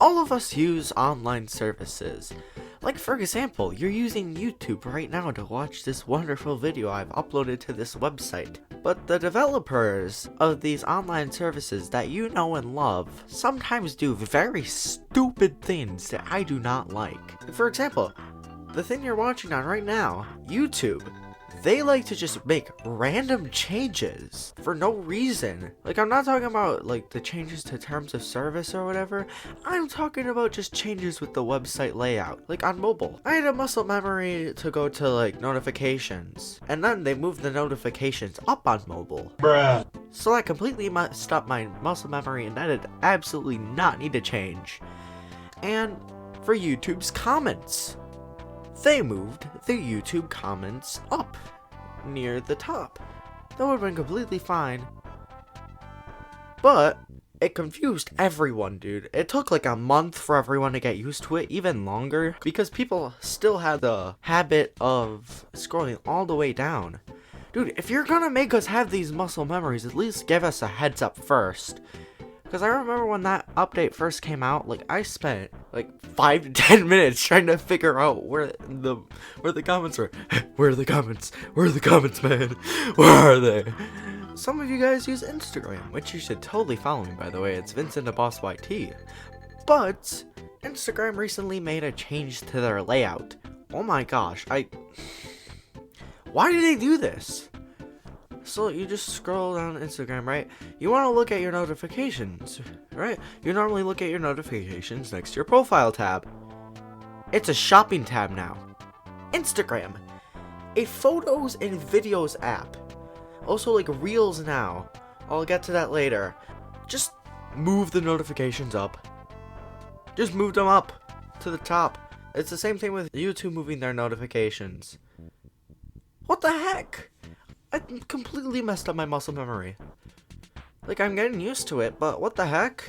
All of us use online services. Like, for example, you're using YouTube right now to watch this wonderful video I've uploaded to this website. But the developers of these online services that you know and love sometimes do very stupid things that I do not like. For example, the thing you're watching on right now, YouTube, they like to just make random changes for no reason. Like, I'm not talking about like the changes to terms of service or whatever. I'm talking about just changes with the website layout, like on mobile. I had a muscle memory to go to like notifications, and then they moved the notifications up on mobile. Bruh. So that completely messed up my muscle memory, and that did absolutely not need to change. And for YouTube's comments, they moved the YouTube comments up near the top. That would have been completely fine. But it confused everyone, dude. It took like a month for everyone to get used to it, even longer, because people still had the habit of scrolling all the way down. Dude, if you're gonna make us have these muscle memories, at least give us a heads up first. Because I remember when that update first came out, like, I spent like 5 to 10 minutes trying to figure out where the comments were. Where are the comments? Where are the comments, man? Where are they? Some of you guys use Instagram, which you should totally follow me, by the way. It's Vincent the Boss YT. But Instagram recently made a change to their layout. Oh my gosh, why did they do this? So you just scroll down Instagram, right? You want to look at your notifications, right? You normally look at your notifications next to your profile tab. It's a shopping tab now. Instagram, a photos and videos app. Also like Reels now. I'll get to that later. Just move the notifications up. Just move them up to the top. It's the same thing with YouTube moving their notifications. What the heck? I completely messed up my muscle memory. Like, I'm getting used to it, but what the heck?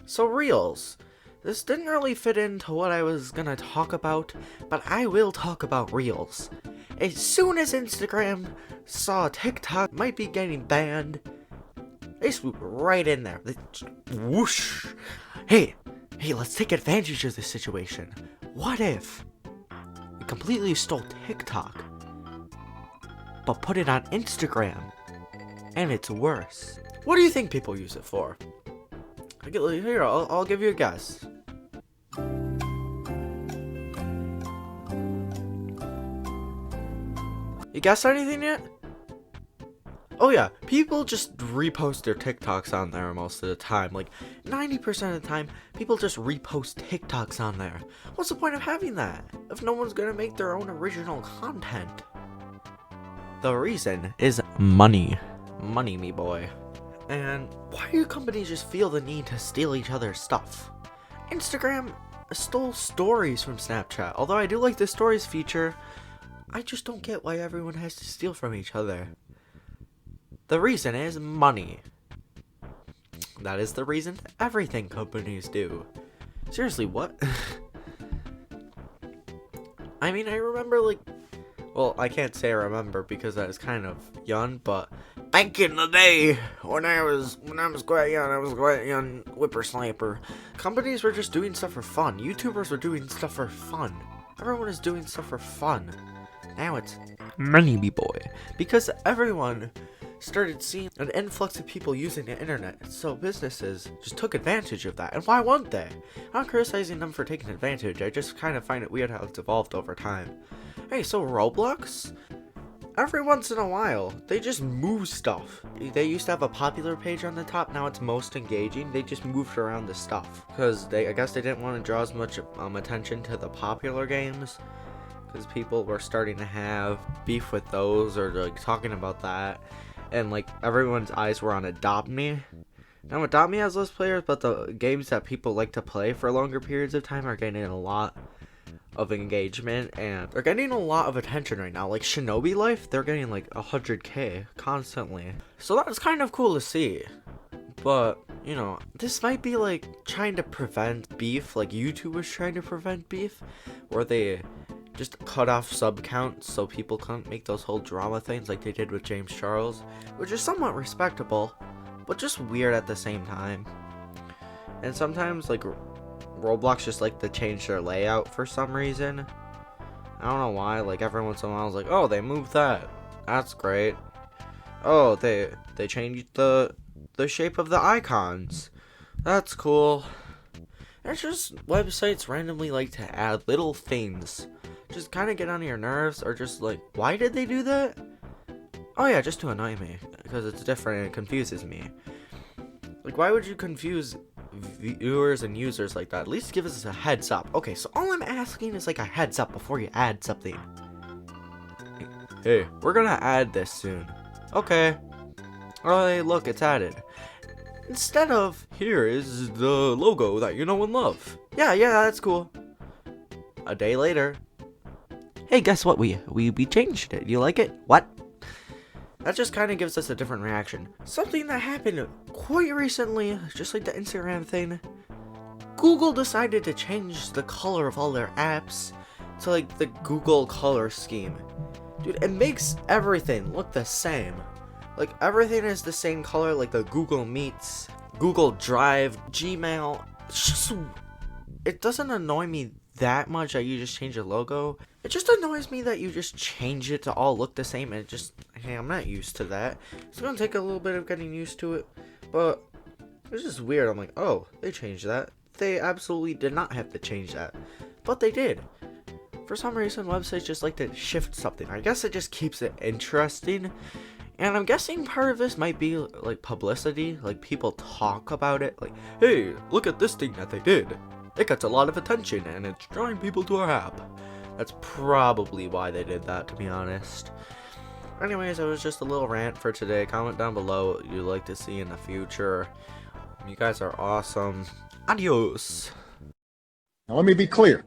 So, Reels. This didn't really fit into what I was gonna talk about, but I will talk about Reels. As soon as Instagram saw TikTok might be getting banned, they swooped right in there. They just whoosh. Hey, let's take advantage of this situation. What if we completely stole TikTok, but put it on Instagram, and it's worse? What do you think people use it for? Here, I'll give you a guess. You guess anything yet? Oh yeah, people just repost their TikToks on there most of the time. Like, 90% of the time, people just repost TikToks on there. What's the point of having that if no one's gonna make their own original content? The reason is money. Money, me boy. And why do companies just feel the need to steal each other's stuff? Instagram stole stories from Snapchat. Although I do like the stories feature, I just don't get why everyone has to steal from each other. The reason is money. That is the reason everything companies do. Seriously, what? I mean, I remember like, well, I can't say I remember because I was kind of young, but back in the day, when I was quite young, I was quite a young whippersnapper. Companies were just doing stuff for fun. YouTubers were doing stuff for fun. Everyone is doing stuff for fun. Now it's money, me boy. Because everyone started seeing an influx of people using the internet, so businesses just took advantage of that. And why wouldn't they? I'm not criticizing them for taking advantage, I just kind of find it weird how it's evolved over time. Hey, so Roblox? Every once in a while, they just move stuff. They used to have a popular page on the top, now it's most engaging. They just moved around the stuff, because I guess they didn't want to draw as much attention to the popular games, because people were starting to have beef with those, or like talking about that. And like everyone's eyes were on Adopt Me. Now Adopt Me has less players, but the games that people like to play for longer periods of time are getting a lot of engagement, and they're getting a lot of attention right now. Like Shinobi Life, they're getting like 100k constantly. So that's kind of cool to see. But, you know, this might be like trying to prevent beef, like YouTube was trying to prevent beef, where they just cut off sub counts so people couldn't make those whole drama things like they did with James Charles, which is somewhat respectable, but just weird at the same time. And sometimes like Roblox just like to change their layout for some reason. I don't know why. Like every once in a while, I was like, oh, they moved that. That's great. Oh, they changed the shape of the icons. That's cool. It's just websites randomly like to add little things. Just kind of get on your nerves, or just like, why did they do that? Oh yeah, just to annoy me, because it's different and it confuses me. Like, why would you confuse viewers and users like that? At least give us a heads up. Okay, so all I'm asking is like a heads up before you add something. Hey, we're gonna add this soon. Okay. Oh, hey, look, it's added. Instead of, here is the logo that you know and love. Yeah, that's cool. A day later. Hey, guess what? We changed it. You like it? What? That just kind of gives us a different reaction. Something that happened quite recently, just like the Instagram thing. Google decided to change the color of all their apps to like the Google color scheme. Dude, it makes everything look the same. Like everything is the same color, like the Google Meets, Google Drive, Gmail. It's just, it doesn't annoy me that much that you just change the logo. It just annoys me that you just change it to all look the same, and it just, hey, I'm not used to that. It's gonna take a little bit of getting used to it, but it's just weird. I'm like, oh, they changed that. They absolutely did not have to change that, but they did. For some reason, websites just like to shift something. I guess it just keeps it interesting. And I'm guessing part of this might be like publicity, like people talk about it, like, hey, look at this thing that they did. It gets a lot of attention and it's drawing people to our app. That's probably why they did that, to be honest. Anyways, it was just a little rant for today. Comment down below what you'd like to see in the future. You guys are awesome. Adios. Now let me be clear.